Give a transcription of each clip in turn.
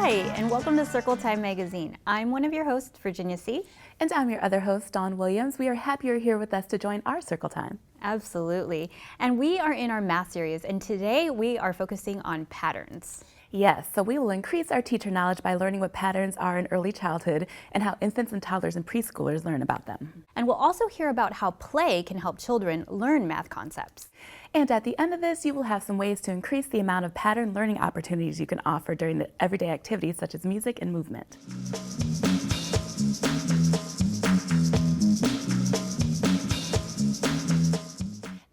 Hi, and welcome to Circle Time Magazine. I'm one of your hosts, Virginia C. And I'm your other host, Dawn Williams. We are happy you're here with us to join our Circle Time. Absolutely. And we are in our math series, and today we are focusing on patterns. Yes, so we will increase our teacher knowledge by learning what patterns are in early childhood and how infants and toddlers and preschoolers learn about them. And we'll also hear about how play can help children learn math concepts. And at the end of this, you will have some ways to increase the amount of pattern learning opportunities you can offer during the everyday activities such as music and movement.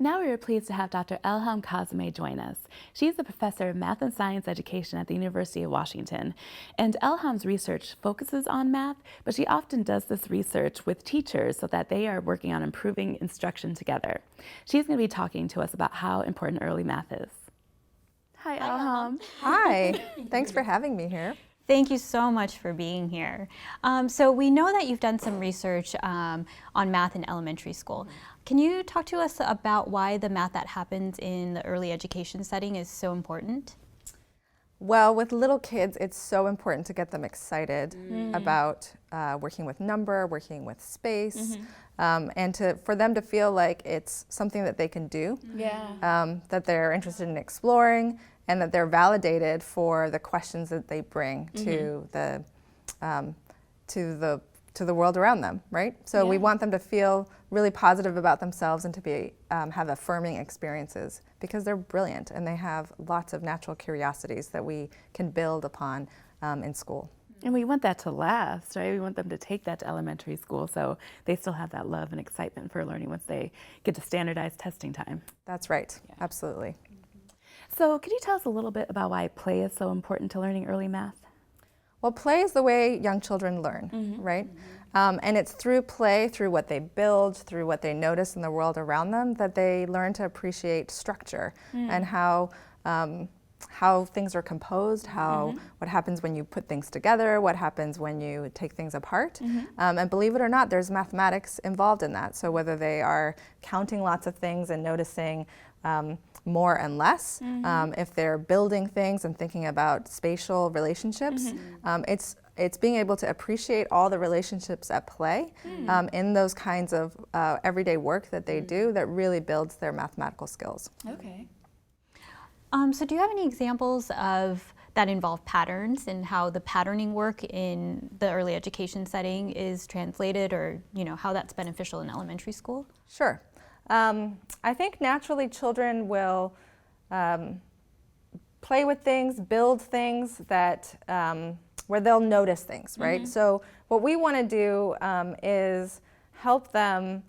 Now we are pleased to have Dr. Elham Kazemi join us. She is a professor of math and science education at the University of Washington. And Elham's research focuses on math, but she often does this research with teachers so that they are working on improving instruction together. She's going to be talking to us about how important early math is. Hi, Elham. Hi, thanks for having me here. Thank you so much for being here. So we know that you've done some research on math in elementary school. Can you talk to us about why the math that happens in the early education setting is so important? Well, with little kids, it's so important to get them excited about working with number, working with space, and for them to feel like it's something that they can do, that they're interested in exploring, and that they're validated for the questions that they bring to the world around them, right? So we want them to feel really positive about themselves and to be have affirming experiences because they're brilliant and they have lots of natural curiosities that we can build upon in school. And we want that to last, right? We want them to take that to elementary school so they still have that love and excitement for learning once they get to standardized testing time. That's right, absolutely. So could you tell us a little bit about why play is so important to learning early math? Well, play is the way young children learn, right? And it's through play, through what they build, through what they notice in the world around them, that they learn to appreciate structure and how things are composed, what happens when you put things together, what happens when you take things apart. And believe it or not, there's mathematics involved in that. So whether they are counting lots of things and noticing more and less, if they're building things and thinking about spatial relationships, it's being able to appreciate all the relationships at play in those kinds of everyday work that they do that really builds their mathematical skills. Okay. So do you have any examples of that involve patterns and how the patterning work in the early education setting is translated, or how that's beneficial in elementary school? Sure. I think naturally children will play with things, build things that where they'll notice things, right? So what we want to do is help them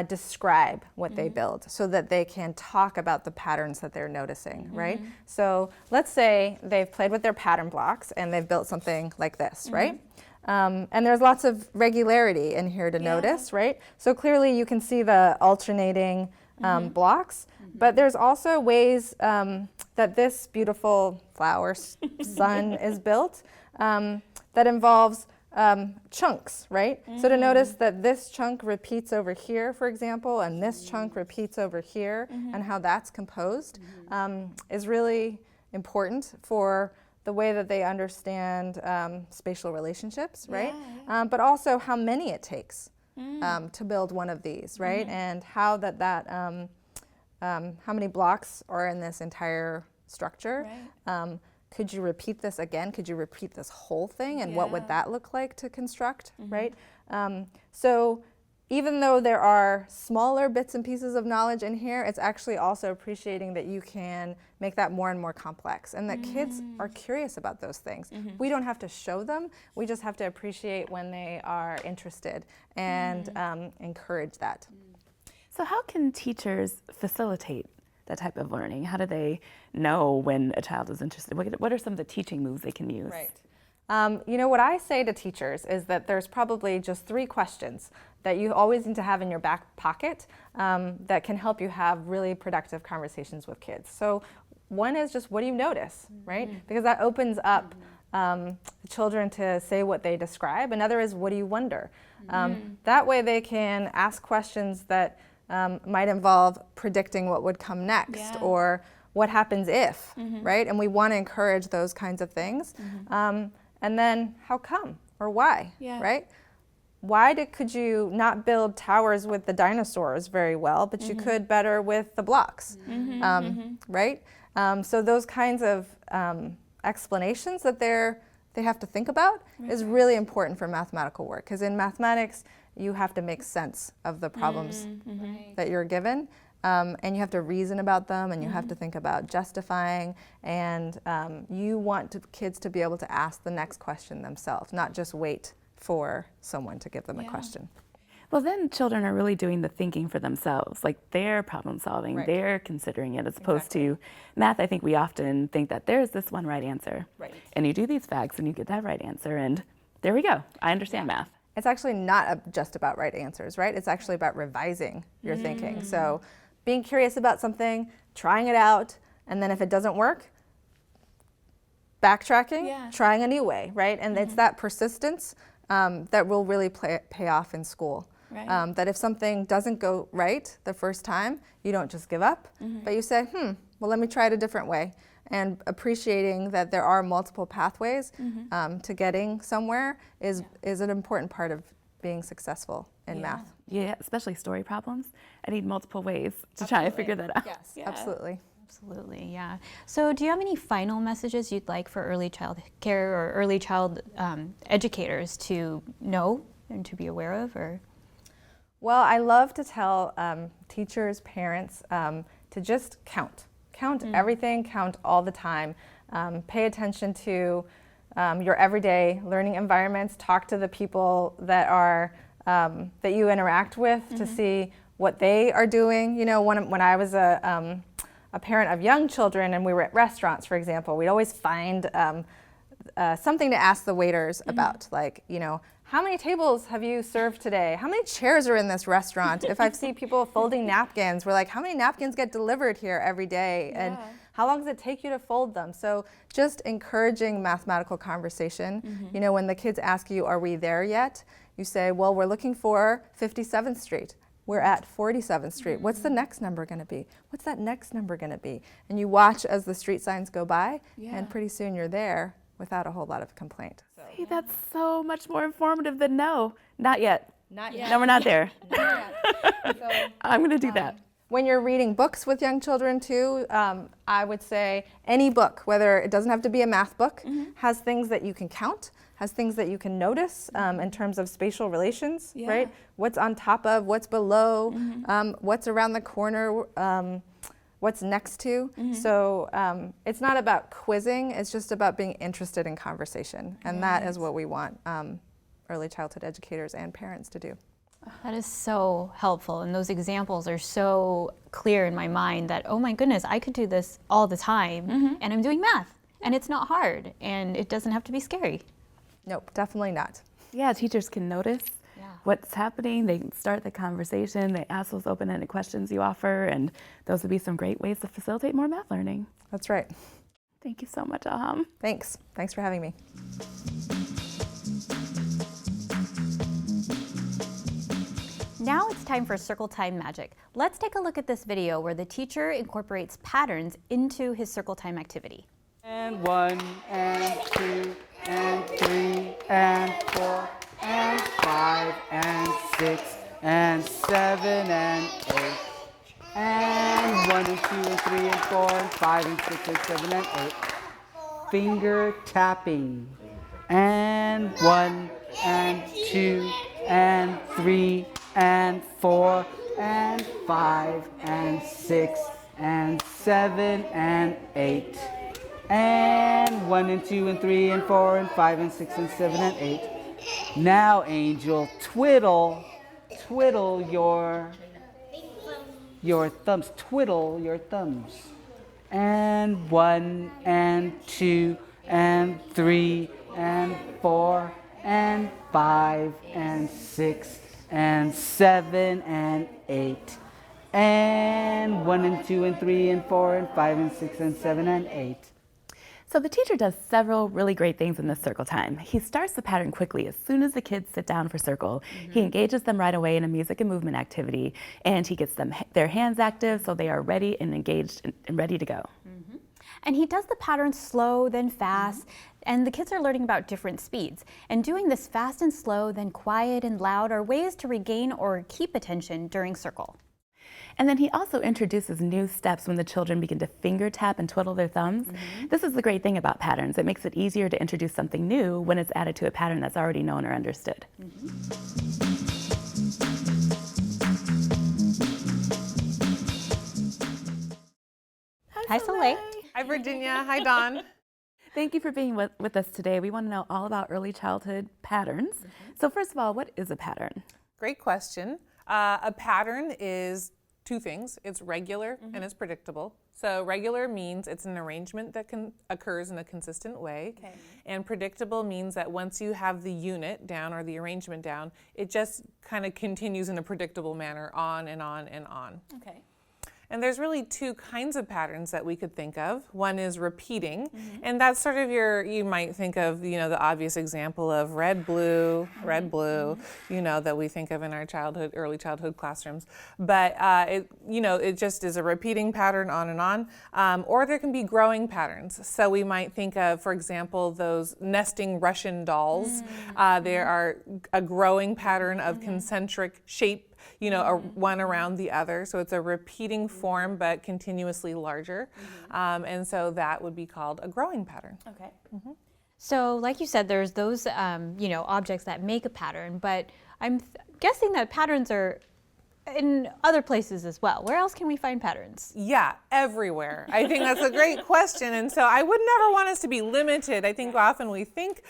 describe what they build so that they can talk about the patterns that they're noticing, right? So let's say they've played with their pattern blocks and they've built something like this, right? And there's lots of regularity in here to notice, right? So clearly you can see the alternating blocks, but there's also ways that this beautiful flower sun is built that involves chunks, right? So to notice that this chunk repeats over here, for example, and this chunk repeats over here, and how that's composed is really important for the way that they understand spatial relationships, right? But also how many it takes to build one of these, right? And how how many blocks are in this entire structure. Could you repeat this again? Could you repeat this whole thing? And what would that look like to construct, right? So even though there are smaller bits and pieces of knowledge in here, it's actually also appreciating that you can make that more and more complex and that kids are curious about those things. We don't have to show them, we just have to appreciate when they are interested and encourage that. So how can teachers facilitate that type of learning? How do they know when a child is interested? What are some of the teaching moves they can use? Right. What I say to teachers is that there's probably just 3 questions that you always need to have in your back pocket that can help you have really productive conversations with kids. So one is just, what do you notice, right? Because that opens up the children to say what they describe. Another is, what do you wonder? That way they can ask questions that might involve predicting what would come next, or what happens if, right? And we want to encourage those kinds of things. And then how come or why, right? Why could you not build towers with the dinosaurs very well, but you could better with the blocks, right? So those kinds of explanations that they have to think about is really important for mathematical work, because in mathematics you have to make sense of the problems that you're given, and you have to reason about them, and you have to think about justifying, and you want kids to be able to ask the next question themselves, not just wait for someone to give them a question. Well, then children are really doing the thinking for themselves, like they're problem solving, they're considering it, as opposed to math. I think we often think that there's this one right answer, and you do these facts and you get that right answer, and there we go. I understand math. It's actually not just about right answers, right? It's actually about revising your thinking. So being curious about something, trying it out, and then if it doesn't work, backtracking, trying a new way, right? And it's that persistence that will really pay off in school. That if something doesn't go right the first time, you don't just give up, but you say, well, let me try it a different way. And appreciating that there are multiple pathways to getting somewhere is an important part of being successful in math. Yeah, especially story problems. I need multiple ways to try and figure that out. Yes, absolutely. Absolutely, yeah. So do you have any final messages you'd like for early child care or early child educators to know and to be aware of? Or? Well, I love to tell teachers, parents, to just count. Count everything, count all the time. Pay attention to your everyday learning environments. Talk to the people that are that you interact with to see what they are doing. You know, when I was a parent of young children and we were at restaurants, for example, we'd always find something to ask the waiters about, like, you know, how many tables have you served today? How many chairs are in this restaurant? If I see people folding napkins, we're like, how many napkins get delivered here every day? And how long does it take you to fold them? So just encouraging mathematical conversation. You know, when the kids ask you, are we there yet? You say, well, we're looking for 57th Street. We're at 47th Street. What's the next number going to be? What's that next number going to be? And you watch as the street signs go by, and pretty soon you're there without a whole lot of complaint. See, that's so much more informative than no. Not yet. Not yet. No, we're not there. Not yet. So, I'm going to do that. when you're reading books with young children too, I would say any book, whether it doesn't have to be a math book, has things that you can count, has things that you can notice in terms of spatial relations, right? What's on top of, what's below, what's around the corner, what's next to. So it's not about quizzing, it's just about being interested in conversation. And that is what we want early childhood educators and parents to do. That is so helpful, and those examples are so clear in my mind that, oh my goodness, I could do this all the time, and I'm doing math, and it's not hard, and it doesn't have to be scary. Nope, definitely not. Yeah, teachers can notice what's happening, they can start the conversation, they ask those open-ended questions you offer, and those would be some great ways to facilitate more math learning. That's right. Thank you so much, Ilham. Thanks. Thanks for having me. Now it's time for Circle Time Magic. Let's take a look at this video where the teacher incorporates patterns into his Circle Time activity. And 1, and 2, and 3, and 4, and 5, and 6, and 7, and 8. And 1, and 2, and 3, and 4, and 5, and 6, and 7, and 8. Finger tapping. And 1, and 2, and 3, and 4, and 5, and 6, and 7, and 8. And 1, and 2, and 3, and 4, and 5, and 6, and 7, and 8. Now, Angel, twiddle your thumbs. Twiddle your thumbs. And 1, and 2, and 3, and 4, and 5, and 6, and 7, and 8. And 1, and 2, and 3, and 4, and 5, and 6, and 7, and 8. So the teacher does several really great things in this circle time. He starts the pattern quickly as soon as the kids sit down for circle. He engages them right away in a music and movement activity, and he gets them their hands active so they are ready and engaged and ready to go. And he does the pattern slow, then fast, and the kids are learning about different speeds. And doing this fast and slow, then quiet and loud are ways to regain or keep attention during circle. And then he also introduces new steps when the children begin to finger tap and twiddle their thumbs. This is the great thing about patterns. It makes it easier to introduce something new when it's added to a pattern that's already known or understood. Hi, Soleil. Hi, Virginia. Hi, Dawn. Thank you for being with us today. We want to know all about early childhood patterns. So first of all, what is a pattern? Great question. A pattern is two things. It's regular and it's predictable. So regular means it's an arrangement that occurs in a consistent way. Okay. And predictable means that once you have the unit down or the arrangement down, it just kind of continues in a predictable manner on and on and on. Okay. And there's really two kinds of patterns that we could think of. One is repeating, and that's sort of you might think of, the obvious example of red, blue, that we think of in our early childhood classrooms. But it just is a repeating pattern on and on. Or there can be growing patterns. So we might think of, for example, those nesting Russian dolls. There are a growing pattern of concentric shape, one around the other. So it's a repeating form, but continuously larger. And so that would be called a growing pattern. Okay. So like you said, there's those, objects that make a pattern, but I'm guessing that patterns are in other places as well. Where else can we find patterns? Yeah, everywhere. I think that's a great question. And so I would never want us to be limited. I think often we think,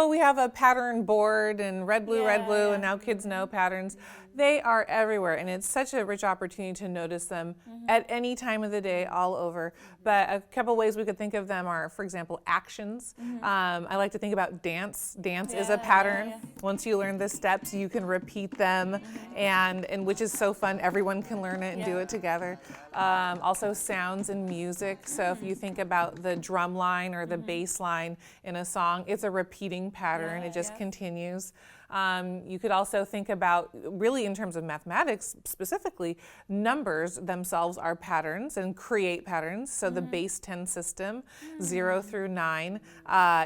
we have a pattern board and red, blue, and now kids know patterns. They are everywhere, and it's such a rich opportunity to notice them at any time of the day, all over. But a couple ways we could think of them are, for example, actions. I like to think about dance. Dance is a pattern. Once you learn the steps, you can repeat them, and which is so fun. Everyone can learn it and do it together. Also sounds and music. So if you think about the drum line or the bass line in a song, it's a repeating pattern. It just continues. You could also think about, really in terms of mathematics specifically, numbers themselves are patterns and create patterns. So the base 10 system, 0 through 9,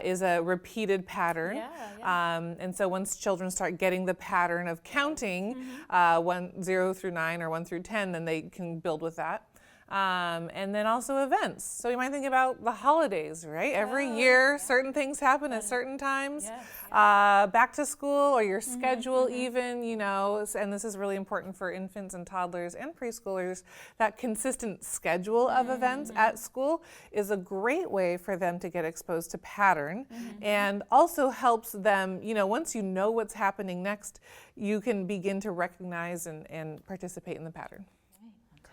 is a repeated pattern. And so once children start getting the pattern of counting 0 through 9 or 1 through 10, then they can build with that. And then also events. So you might think about the holidays, right? Every year, certain things happen at certain times. Back to school or your schedule even, and this is really important for infants and toddlers and preschoolers, that consistent schedule of events at school is a great way for them to get exposed to pattern, and also helps them, once you know what's happening next, you can begin to recognize and participate in the pattern.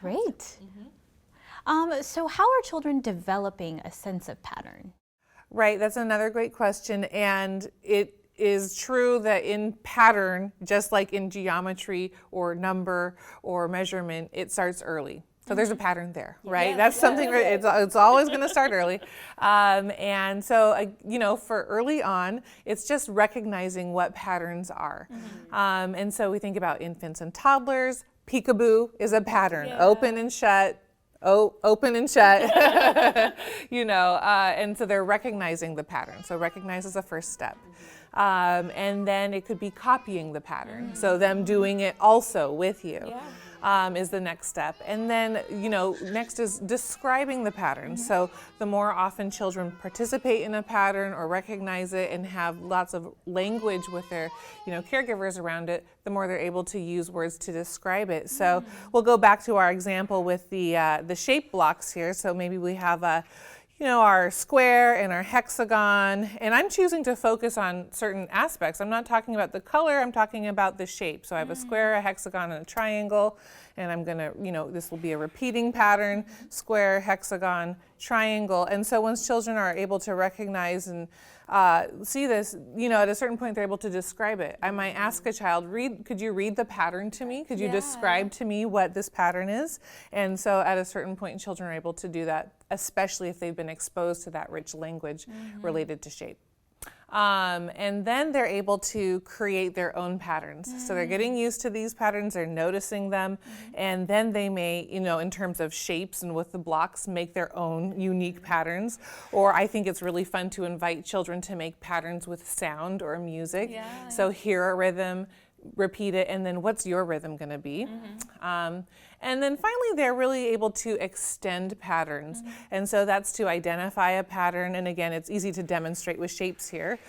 Great. So how are children developing a sense of pattern? Right, that's another great question. And it is true that in pattern, just like in geometry or number or measurement, it starts early. So there's a pattern there, right? That's something, it's always going to start early. And so, for early on, it's just recognizing what patterns are. And so we think about infants and toddlers. Peekaboo is a pattern, open and shut. Open and shut, and so they're recognizing the pattern. So recognize is the first step. And then it could be copying the pattern. So them doing it also with you is the next step. And then, next is describing the pattern. So the more often children participate in a pattern or recognize it and have lots of language with their, caregivers around it, the more they're able to use words to describe it. So we'll go back to our example with the shape blocks here. So maybe we have our square and our hexagon, and I'm choosing to focus on certain aspects. I'm not talking about the color, I'm talking about the shape. So I have a square, a hexagon, and a triangle, and I'm gonna, this will be a repeating pattern, square, hexagon, triangle. And so once children are able to recognize and see this, at a certain point they're able to describe it. I might ask a child, could you read the pattern to me? Could you describe to me what this pattern is? And so at a certain point children are able to do that, especially if they've been exposed to that rich language related to shape. And then they're able to create their own patterns. So they're getting used to these patterns, they're noticing them, and then they may, you know, in terms of shapes and with the blocks, make their own unique patterns. Or I think it's really fun to invite children to make patterns with sound or music. Yeah. So hear a rhythm, repeat it, and then what's your rhythm going to be? And then finally, they're really able to extend patterns. And so that's to identify a pattern. And again, it's easy to demonstrate with shapes here.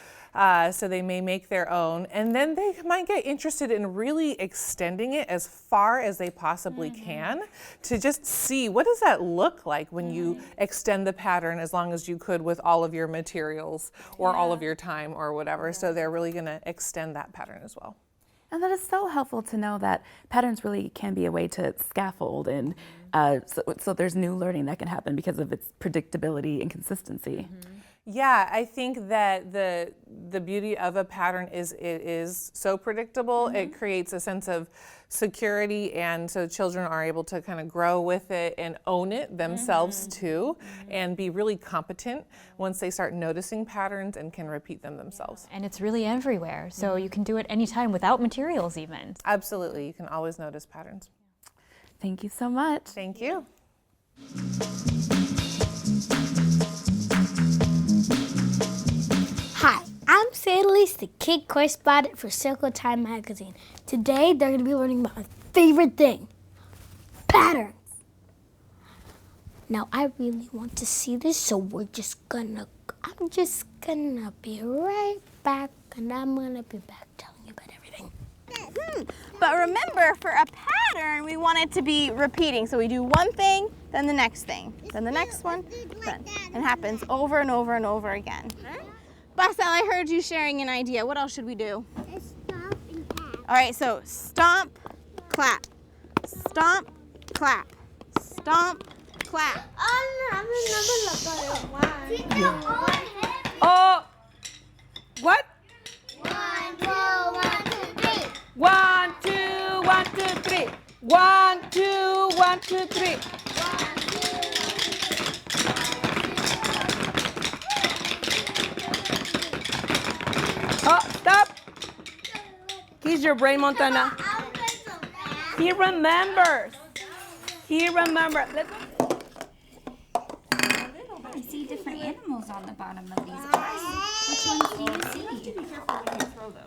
So they may make their own. And then they might get interested in really extending it as far as they possibly can to just see what does that look like when you extend the pattern as long as you could with all of your materials or all of your time or whatever. So they're really going to extend that pattern as well. And that is so helpful to know that patterns really can be a way to scaffold, and so there's new learning that can happen because of its predictability and consistency. Yeah, I think that the beauty of a pattern is it is so predictable. It creates a sense of security, and so children are able to kind of grow with it and own it themselves too, and be really competent once they start noticing patterns and can repeat them themselves. And it's really everywhere, so you can do it anytime without materials even. Absolutely, you can always notice patterns. Thank you so much. Thank you. Hi, I'm Sadalise, the kid correspondent for Circle Time magazine. Today, they're going to be learning about my favorite thing, patterns. Now, I really want to see this, so I'm just gonna be right back, and I'm gonna be back telling you about everything. But remember, for a pattern, we want it to be repeating. So we do one thing, then the next thing, then the next one, then it happens over and over and over again. Basel, I heard you sharing an idea. What else should we do? Stomp and tap. All right, so stomp, clap, stomp, clap, stomp, clap. Oh, what? 1, 2, 1, 2, 3. 1, 2, 1, 2, 3. 1, 2, 1, 2, 3. Oh, stop. He's your brain, Montana. He remembers. He remembers. I see different animals on the bottom of these bars. Which ones do you see?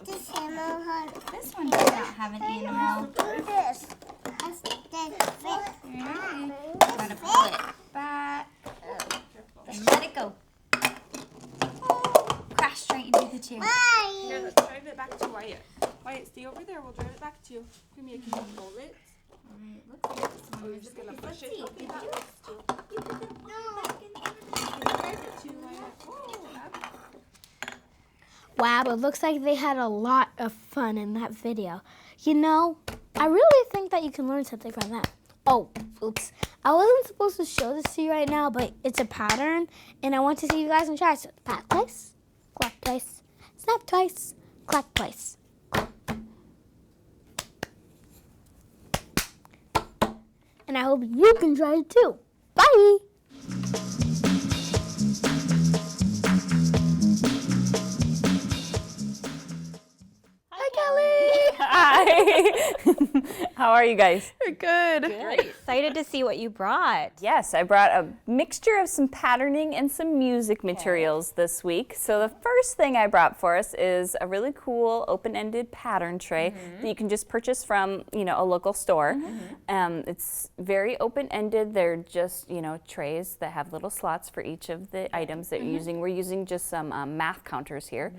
This animal has This one does not have an animal. this. That's the Gotta pull it back. And let it go. Crash straight into the chair. Here, let's drive it back to Wyatt. Wyatt, stay over there. We'll drive it back to you. Give me a can you hold it? Alright, looks like this one is Gonna let's push it. see. Okay, Did that you? works too. You put the back in the Drive it to Wyatt. Wow, it looks like they had a lot of fun in that video. You know, I really think that you can learn something from that. Oh, oops. I wasn't supposed to show this to you right now, but it's a pattern, and I want to see you guys in try. So, pat twice, clap twice, snap twice, clap twice. And I hope you can try it too. Bye! Hi. How are you guys? Good. Excited to see what you brought. Yes, I brought a mixture of some patterning and some music materials this week. So the first thing I brought for us is a really cool open-ended pattern tray that you can just purchase from, a local store. It's very open-ended. They're just, trays that have little slots for each of the items that you're using. We're using just some math counters here.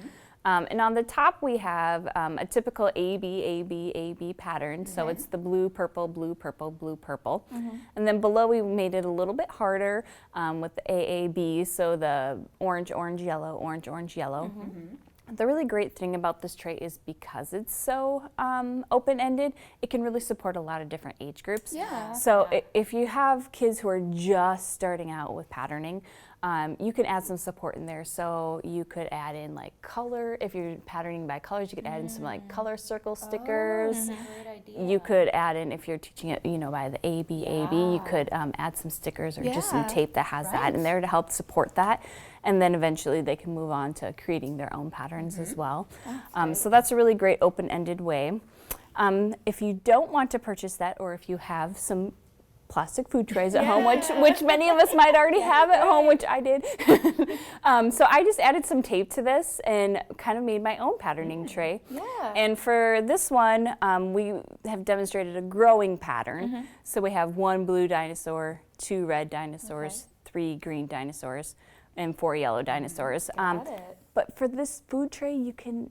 And on the top we have a typical A-B pattern. So it's the blue, purple, blue, purple, blue, purple. And then below we made it a little bit harder with the AAB, so the orange, orange, yellow, orange, orange, yellow. The really great thing about this tray is because it's so open-ended, it can really support a lot of different age groups. So if you have kids who are just starting out with patterning, You can add some support in there, so you could add in like color. If you're patterning by colors, you could add in some like color circle stickers. You could add in, if you're teaching it, by the A, B, A, B, you could add some stickers or just some tape that has that in there to help support that. And then eventually they can move on to creating their own patterns as well. So that's a really great open-ended way. If you don't want to purchase that, or if you have some plastic food trays at home, which many of us might already have at home, which I did. So I just added some tape to this and kind of made my own patterning tray. And for this one, we have demonstrated a growing pattern. So we have 1 blue dinosaur, 2 red dinosaurs, 3 green dinosaurs, and 4 yellow dinosaurs. But for this food tray, you can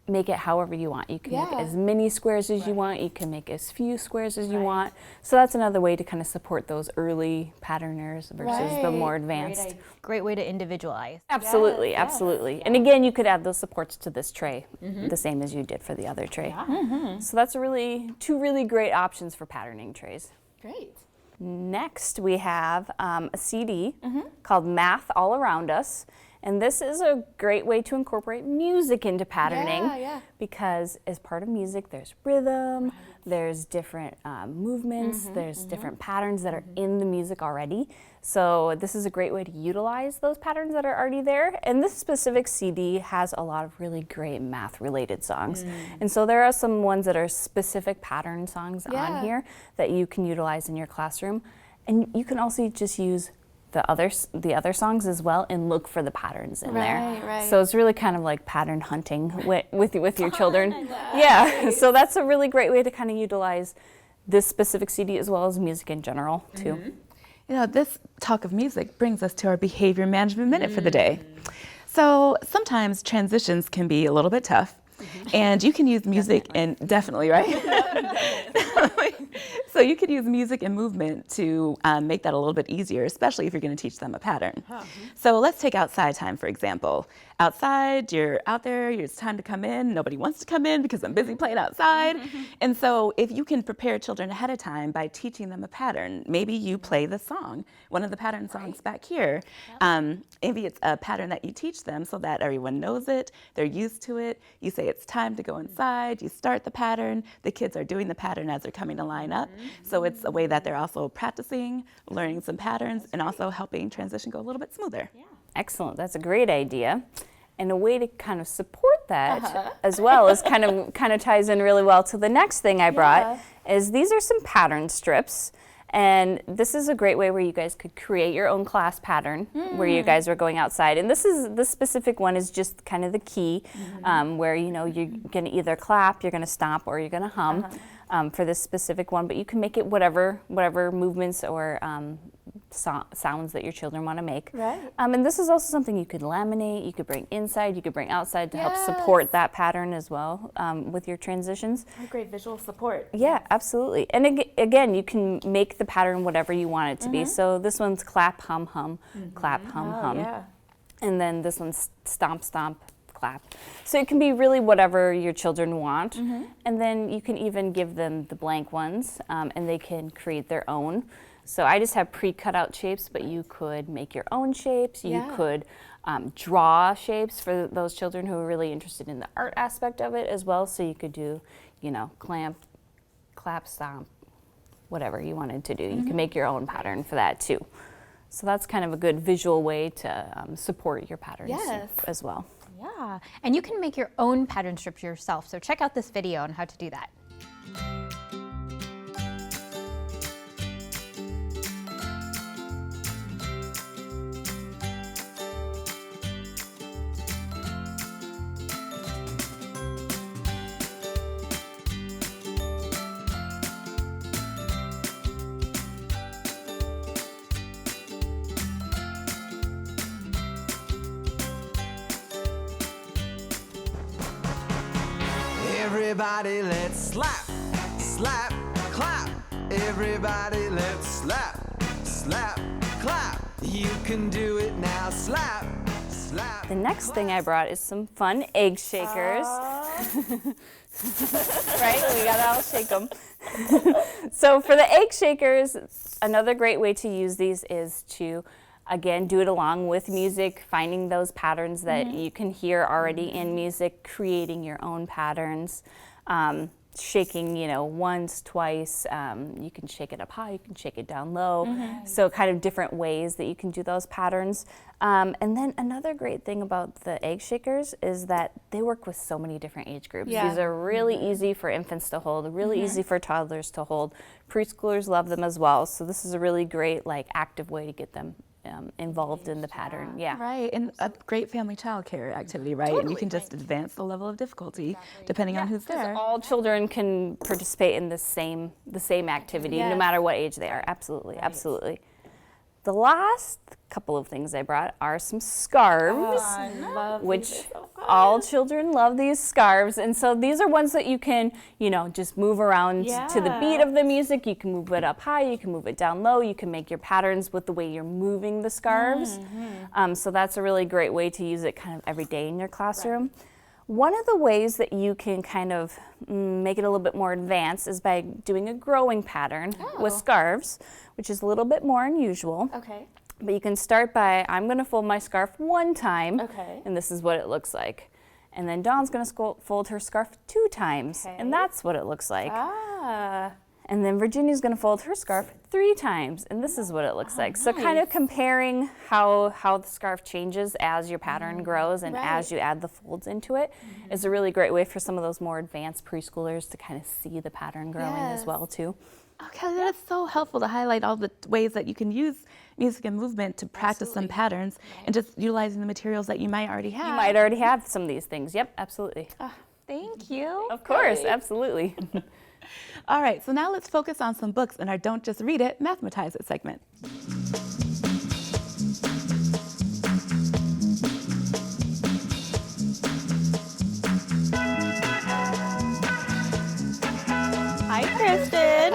make it however you want. You can make as many squares as you want. You can make as few squares as you want. So that's another way to kind of support those early patterners versus the more advanced. Great way to individualize. Absolutely, absolutely. And again, you could add those supports to this tray, the same as you did for the other tray. So that's two really great options for patterning trays. Great. Next, we have a CD called Math All Around Us. And this is a great way to incorporate music into patterning because as part of music, there's rhythm, there's different movements, there's different patterns that are in the music already. So this is a great way to utilize those patterns that are already there. And this specific CD has a lot of really great math-related songs. And so there are some ones that are specific pattern songs on here that you can utilize in your classroom. And you can also just use the other songs as well and look for the patterns in there. So it's really kind of like pattern hunting with your children. So that's a really great way to kind of utilize this specific CD as well as music in general too. This talk of music brings us to our behavior management minute for the day. So sometimes transitions can be a little bit tough. And you can use music and definitely, right? So you could use music and movement to make that a little bit easier, especially if you're going to teach them a pattern. So let's take outside time, for example. Outside, you're out there, it's time to come in. Nobody wants to come in because I'm busy playing outside. And so if you can prepare children ahead of time by teaching them a pattern, maybe you play the song, one of the pattern songs back here. Maybe it's a pattern that you teach them so that everyone knows it, they're used to it. You say it's time to go inside, you start the pattern, the kids are doing the pattern as they're coming to line up. So it's a way that they're also practicing, learning some patterns, and also helping transition go a little bit smoother. Excellent, that's a great idea. And a way to kind of support that as well is kind of ties in really well to the next thing I brought is these are some pattern strips. And this is a great way where you guys could create your own class pattern where you guys are going outside. And this specific one is just kind of the key where you're going to either clap, you're going to stomp, or you're going to hum for this specific one. But you can make it whatever movements or sounds that your children want to make. And this is also something you could laminate, you could bring inside, you could bring outside to help support that pattern as well with your transitions. Great visual support. Yeah, absolutely. And again, you can make the pattern whatever you want it to be. So this one's clap, hum, hum, clap, hum, hum. And then this one's stomp, stomp, clap. So it can be really whatever your children want. And then you can even give them the blank ones and they can create their own. So I just have pre-cut out shapes, but you could make your own shapes. You could draw shapes for those children who are really interested in the art aspect of it as well. So you could do, clamp, clap, stomp, whatever you wanted to do. You can make your own pattern for that too. So that's kind of a good visual way to support your patterns as well. Yeah, and you can make your own pattern strips yourself. So check out this video on how to do that. Everybody let's slap, slap, clap. Everybody let's slap, slap, clap. You can do it now, slap, slap. The next thing I brought is some fun egg shakers. Right, we gotta all shake them. So for the egg shakers, another great way to use these is to Again, do it along with music, finding those patterns that you can hear already in music, creating your own patterns. Shaking, once, twice. You can shake it up high, you can shake it down low. So kind of different ways that you can do those patterns. And then another great thing about the egg shakers is that they work with so many different age groups. These are really easy for infants to hold, really easy for toddlers to hold. Preschoolers love them as well. So this is a really great, active way to get them involved in the pattern. Yeah. Right, and a great family childcare activity, right? And you can just advance the level of difficulty depending on who's there. All children can participate in the same activity, no matter what age they are. Absolutely, absolutely. The last couple of things I brought are some scarves, which all children love these scarves. And so these are ones that you can, just move around to the beat of the music. You can move it up high, you can move it down low, you can make your patterns with the way you're moving the scarves. So that's a really great way to use it kind of every day in your classroom. One of the ways that you can kind of make it a little bit more advanced is by doing a growing pattern with scarves, which is a little bit more unusual. Okay. But you can start by, I'm going to fold my scarf one time, Okay. and this is what it looks like. And then Dawn's going to fold her scarf 2 times, and that's what it looks like. And then Virginia's going to fold her scarf 3 times, and this is what it looks like. So kind of comparing how the scarf changes as your pattern grows and as you add the folds into it is a really great way for some of those more advanced preschoolers to kind of see the pattern growing as well too. Okay, that's so helpful to highlight all the ways that you can use music and movement to practice some patterns and just utilizing the materials that you might already have. You might already have some of these things. Yep, absolutely. Thank you. Of course, absolutely. All right, so now let's focus on some books in our Don't Just Read It, Mathematize It segment. Hi, Kristen.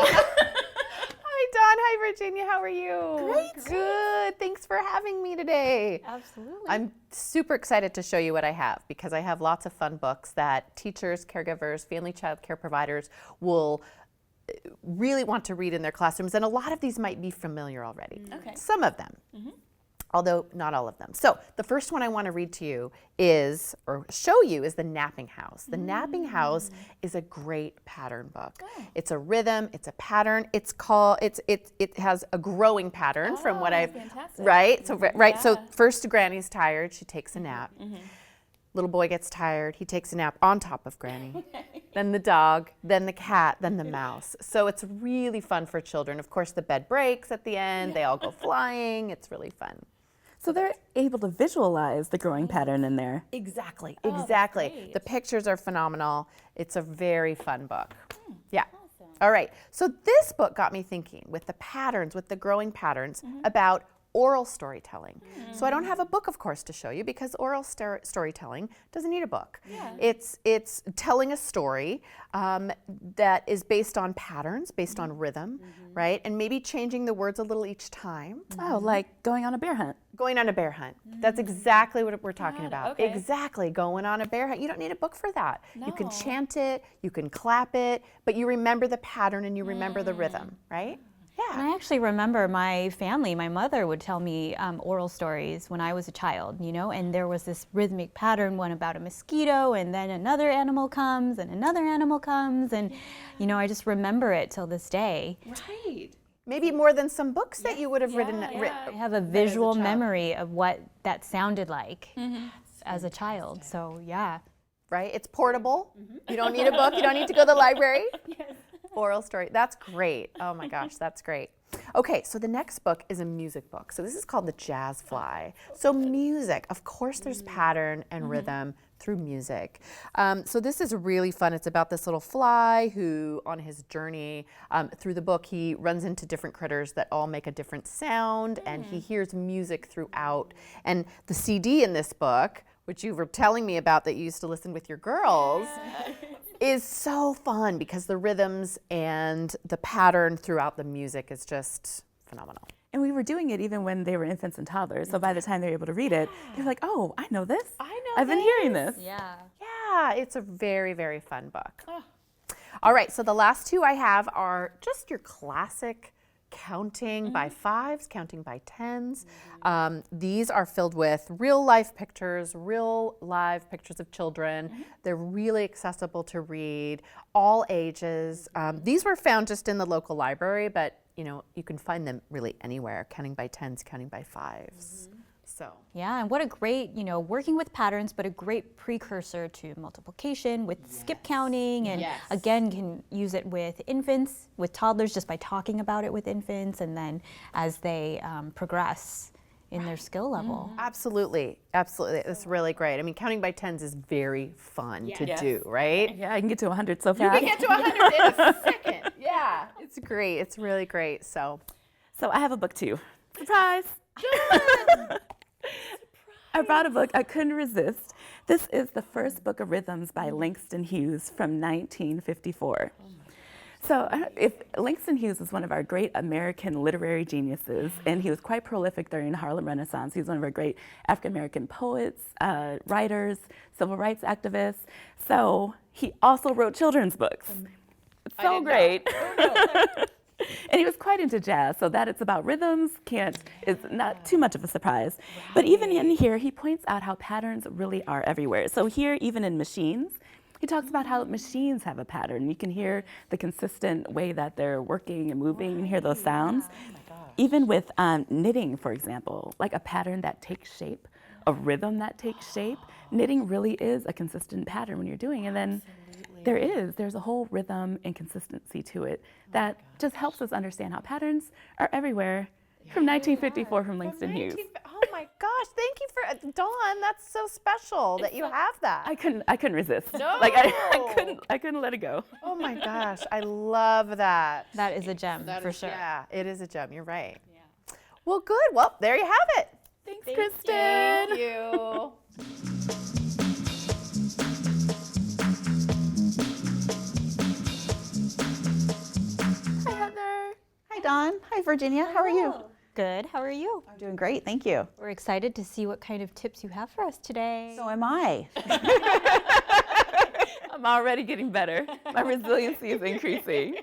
Hi, Dawn. Hi, Virginia. How are you? Great. Good. Thanks for having me today. Absolutely. I'm super excited to show you what I have because I have lots of fun books that teachers, caregivers, family child care providers will really want to read in their classrooms. And a lot of these might be familiar already. Okay. Some of them. Although not all of them. So the first one I want to read to you is, or show you, is The Napping House. The Napping House is a great pattern book. It's a rhythm, it's a pattern. It has a growing pattern from what I've, fantastic. right? So so first Granny's tired, she takes a nap. Little boy gets tired, he takes a nap on top of Granny. Then the dog, then the cat, then the mouse. So it's really fun for children. Of course, the bed breaks at the end, they all go flying, it's really fun. So they're able to visualize the growing pattern in there. Exactly, exactly. The pictures are phenomenal. It's a very fun book. Yeah. Awesome. All right. So this book got me thinking with the patterns, with the growing patterns about oral storytelling. So I don't have a book, of course, to show you because oral storytelling doesn't need a book. It's telling a story that is based on patterns, based on rhythm, right? And maybe changing the words a little each time. Oh, like going on a bear hunt. Going on a bear hunt. That's exactly what we're talking about. Exactly, going on a bear hunt. You don't need a book for that. You can chant it, you can clap it, but you remember the pattern and you remember the rhythm, right? And I actually remember my family, my mother would tell me oral stories when I was a child, and there was this rhythmic pattern, one about a mosquito, and then another animal comes, and another animal comes, and, I just remember it till this day. Right. Maybe more than some books that you would have written. I have a visual memory of what that sounded like as a child, so yeah. Right, it's portable. You don't need a book, you don't need to go to the library. Oral story, that's great. Oh my gosh, that's great. Okay, so the next book is a music book. So this is called The Jazz Fly. So music, of course there's pattern and rhythm through music. So this is really fun. It's about this little fly who, on his journey through the book, he runs into different critters that all make a different sound, and he hears music throughout. And the CD in this book, which you were telling me about that you used to listen with your girls, is so fun because the rhythms and the pattern throughout the music is just phenomenal. And we were doing it even when they were infants and toddlers. So by the time they were able to read it, they were like, oh, I know this. I've been hearing this. Yeah, it's a very, very fun book. All right, so the last two I have are just your classic counting by fives, counting by tens. These are filled with real life pictures, real live pictures of children. They're really accessible to read, all ages. These were found just in the local library, but you can find them really anywhere, counting by tens, counting by fives. So. Yeah, and what a great, working with patterns, but a great precursor to multiplication with skip counting, and again, can use it with infants, with toddlers, just by talking about it with infants, and then as they progress in their skill level. Absolutely, absolutely. It's really great. I mean, counting by tens is very fun to do, right? Yeah, I can get to 100 so fast. You can get to 100 in a second. Yeah, it's great. It's really great. So I have a book too. Surprise! I brought a book I couldn't resist. This is the first book of rhythms by Langston Hughes from 1954. So if Langston Hughes is one of our great American literary geniuses, and he was quite prolific during the Harlem Renaissance. He's one of our great African-American poets, writers, civil rights activists. So he also wrote children's books. It's so great. And he was quite into jazz, so that it's about rhythms is not too much of a surprise. But even in here, he points out how patterns really are everywhere. So here, even in machines, he talks about how machines have a pattern. You can hear the consistent way that they're working and moving, and hear those sounds. Even with knitting, for example, like a pattern that takes shape, a rhythm that takes shape. Knitting really is a consistent pattern when you're doing it. And then there's a whole rhythm and consistency to it that just helps us understand how patterns are everywhere from 1954 from Langston Hughes. Oh my gosh, thank you for, Dawn, that's so special that you have that. I couldn't resist. No. Like I couldn't let it go. Oh my gosh, I love that. That is a gem, for sure. Yeah, it is a gem, you're right. Yeah. Well, good, well, there you have it. Thanks, Kristen. Thank you. Hi, Dawn. Hi, Virginia. How are you? Good. How are you? I'm doing great. Thank you. We're excited to see what kind of tips you have for us today. So am I. I'm already getting better. My resiliency is increasing.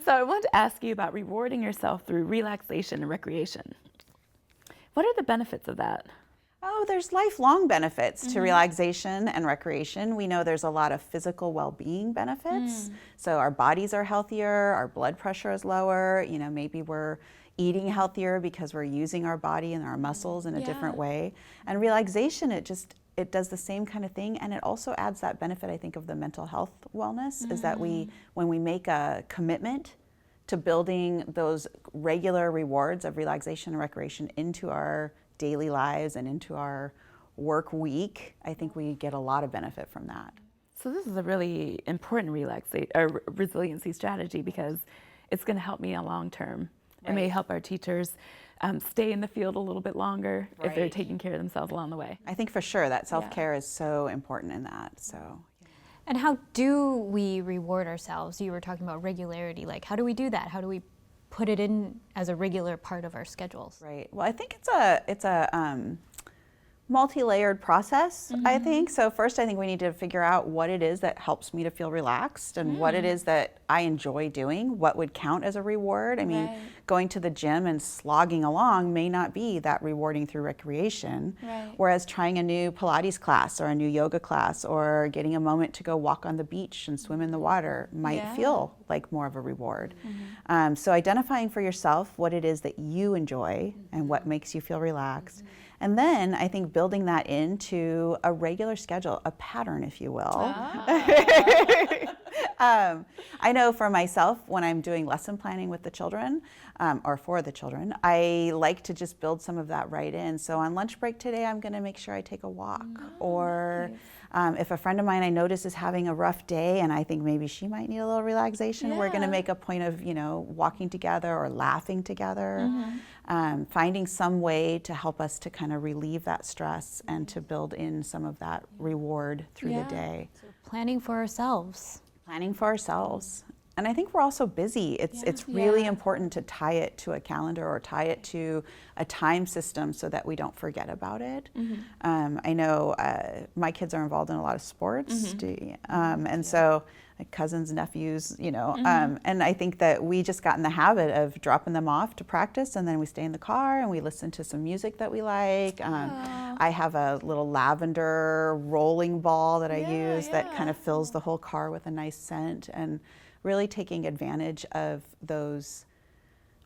So I wanted to ask you about rewarding yourself through relaxation and recreation. What are the benefits of that? Oh, there's lifelong benefits to relaxation and recreation. We know there's a lot of physical well-being benefits. So our bodies are healthier, our blood pressure is lower, maybe we're eating healthier because we're using our body and our muscles in a different way. And relaxation, it does the same kind of thing, and it also adds that benefit, I think, of the mental health wellness, is that when we make a commitment to building those regular rewards of relaxation and recreation into our daily lives and into our work week, I think we get a lot of benefit from that. So this is a really important resiliency strategy, because it's going to help me in long term. It may help our teachers stay in the field a little bit longer if they're taking care of themselves along the way. I think for sure that self-care is so important in that. So. And how do we reward ourselves? You were talking about regularity. Like, how do we do that? How do we put it in as a regular part of our schedules? Right. Well, I think it's a multi-layered process, I think. So first, I think we need to figure out what it is that helps me to feel relaxed, and what it is that I enjoy doing, what would count as a reward. I mean, going to the gym and slogging along may not be that rewarding through recreation, whereas trying a new Pilates class or a new yoga class or getting a moment to go walk on the beach and swim in the water might feel like more of a reward. So identifying for yourself what it is that you enjoy and what makes you feel relaxed. And then I think building that into a regular schedule, a pattern, if you will. I know for myself, when I'm doing lesson planning with the children, or for the children, I like to just build some of that right in. So on lunch break today, I'm going to make sure I take a walk. Or if a friend of mine I notice is having a rough day and I think maybe she might need a little relaxation, we're going to make a point of, walking together or laughing together. Finding some way to help us to kind of relieve that stress and to build in some of that reward through the day. So planning for ourselves. Planning for ourselves. And I think we're also busy. It's really important to tie it to a calendar or tie it to a time system so that we don't forget about it. I know my kids are involved in a lot of sports, and so cousins, nephews, you know, and I think that we just got in the habit of dropping them off to practice, and then we stay in the car and we listen to some music that we like. I have a little lavender rolling ball that I use that kind of fills the whole car with a nice scent, and really taking advantage of those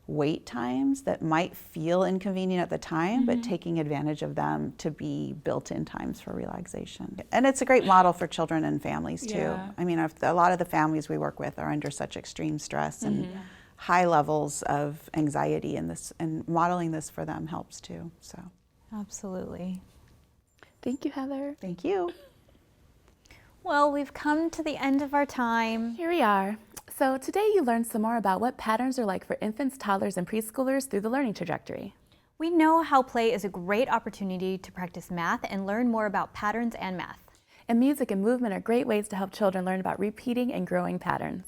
wait times that might feel inconvenient at the time, but taking advantage of them to be built-in times for relaxation. And it's a great model for children and families too. I mean, a lot of the families we work with are under such extreme stress and high levels of anxiety, and modeling this for them helps too. So, Absolutely. Thank you, Heather. Thank you. Well, we've come to the end of our time. Here we are. So today you learned some more about what patterns are like for infants, toddlers, and preschoolers through the learning trajectory. We know how play is a great opportunity to practice math and learn more about patterns and math. And music and movement are great ways to help children learn about repeating and growing patterns.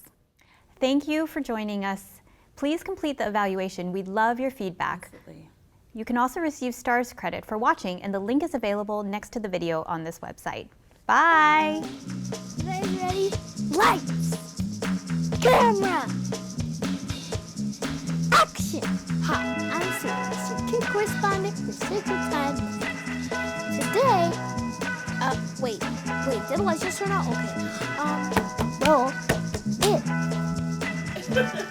Thank you for joining us. Please complete the evaluation. We'd love your feedback. Absolutely. You can also receive STARS credit for watching, and the link is available next to the video on this website. Bye! Ready? Lights! Camera! Action! Hi, I'm Sirius, your kid correspondent for Sacred Time. Today, wait, did the lights just turn out? Okay. Well, it